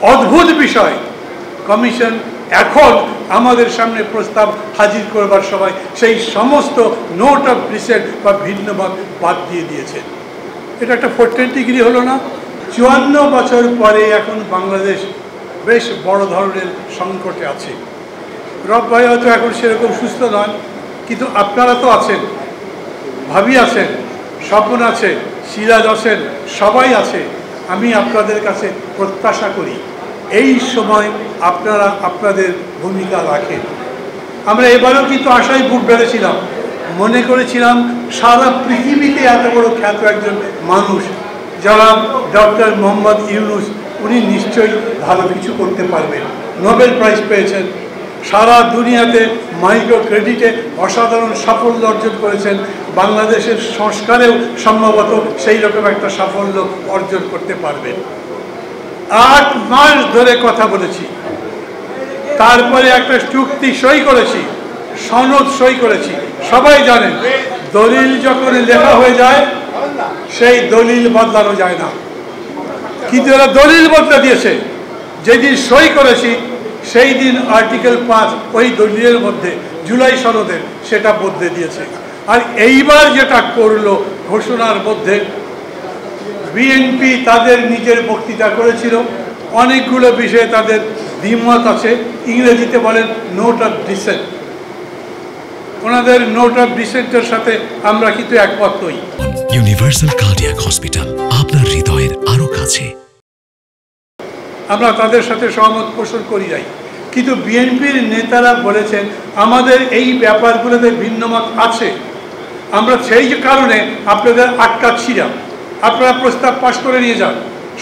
অদ্ভুত বিষয়, কমিশন এখন আমাদের সামনে প্রস্তাব হাজির করবার সময় সেই সমস্ত নোট অফ ডিসেন্ট বা ভিন্নমত বাদ দিয়ে দিয়েছে। এটা একটা 410 ডিগ্রি হলো না? 54 বছর পরে এখন বাংলাদেশ বেশ বড় ধরনের সংকটে আছে। রব ভাই হয়তো এখন সেরকম সুস্থ নন, কিন্তু আপনারা তো আছেন, ভাবি আছেন, স্বপন আছে, সিরাজ আছেন, সবাই আছে। আমি আপনাদের কাছে প্রত্যাশা করি এই সময় আপনারা আপনাদের ভূমিকা রাখেন। আমরা এবারেও কিন্তু আশায় বুক বেঁধেছিলাম, মনে করেছিলাম সারা পৃথিবীতে এত বড় খ্যাত একজন মানুষ যারা ডক্টর মোহাম্মদ ইউনূস, উনি নিশ্চয়ই ভালো কিছু করতে পারবেন। নোবেল প্রাইজ পেয়েছেন, সারা দুনিয়াতে মাইক্রো ক্রেডিটে অসাধারণ সাফল্য অর্জন করেছেন, বাংলাদেশের সংস্কারেও সম্ভবত সেই রকম একটা সাফল্য অর্জন করতে পারবেন। 8 মাস ধরে কথা বলেছি, তারপরে একটা চুক্তি সই করেছি, সনদ সই করেছি। সবাই জানেন দলিল যখন লেখা হয়ে যায় সেই দলিল বদলানো যায় না, কিন্তু এরা দলিল বদলে দিয়েছে। যেদিন সই করেছি সেই দিন আর্টিকেল 5 ওই দলিলের মধ্যে জুলাই সনদের সেটা বদলে দিয়েছে। আর এইবার যেটা করলো ঘোষণার মধ্যে, বিএনপি তাদের নিজের বক্তৃতা করেছিল, অনেকগুলো বিষয়ে তাদের দ্বিমত আছে, ইংরেজিতে বলেন নোট অফ ডিসেন্ট। ওনাদের নোট অফ ডিসেন্টের সাথে আমরা কিন্তু একমত নই। ইউনিভার্সাল কার্ডিয়াক হসপিটাল, আপনার হৃদয়ের আরো কাছে। আমরা তাদের সাথে সহমত পোষণ করি নাই, কিন্তু বিএনপির নেতারা বলেছেন আমাদের এই ব্যাপারগুলোতে ভিন্নমত আছে, আমরা সেই কারণে আপনাদের আটকাচ্ছিলাম, আপনারা প্রস্তাব পাশ করে নিয়ে যান,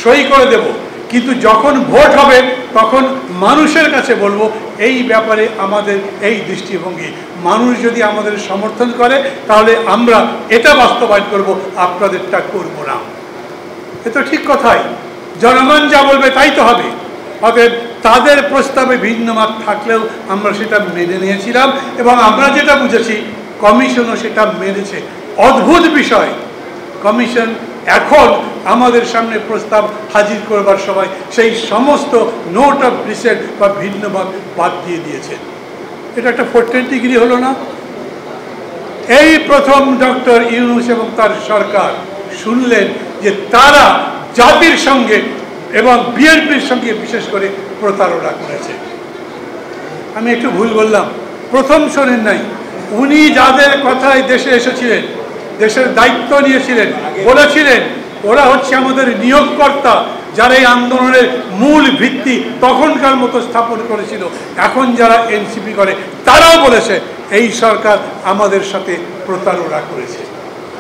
সই করে দেব, কিন্তু যখন ভোট হবে তখন মানুষের কাছে বলবো এই ব্যাপারে আমাদের এই দৃষ্টিভঙ্গি। মানুষ যদি আমাদের সমর্থন করে তাহলে আমরা এটা বাস্তবায়ন করব, আপনাদেরটা করব না। এ তো ঠিক কথাই, জনগণ যা বলবে তাই তো হবে। অতএব তাদের প্রস্তাবে ভিন্নমত থাকলেও আমরা সেটা মেনে নিয়েছিলাম, এবং আমরা যেটা বুঝেছি কমিশনও সেটা মেনেছে। অদ্ভুত বিষয়, কমিশন এখন আমাদের সামনে প্রস্তাব হাজির করবার সময় সেই সমস্ত নোট অফ ডিসেন্ট বা ভিন্নমত বাদ দিয়ে দিয়েছে। এটা একটা 410 ডিগ্রি হলো না? এই প্রথম ডক্টর ইউনূস এবং তার সরকার শুনলেন যে তারা জাতির সঙ্গে এবং বিএনপির সঙ্গে বিশেষ করে প্রতারণা করেছে। আমি একটু ভুল বললাম, প্রথম শোনেন নাই, উনি যাদের কথায় দেশে এসেছিলেন, দেশের দায়িত্ব নিয়েছিলেন, বলেছিলেন ওরা হচ্ছে আমাদের নিয়োগকর্তা, যারা এই আন্দোলনের মূল ভিত্তি তখনকার মতো স্থাপন করেছিল। এখন যারা এনসিপি করে তারাও বলেছে এই সরকার আমাদের সাথে প্রতারণা করেছে।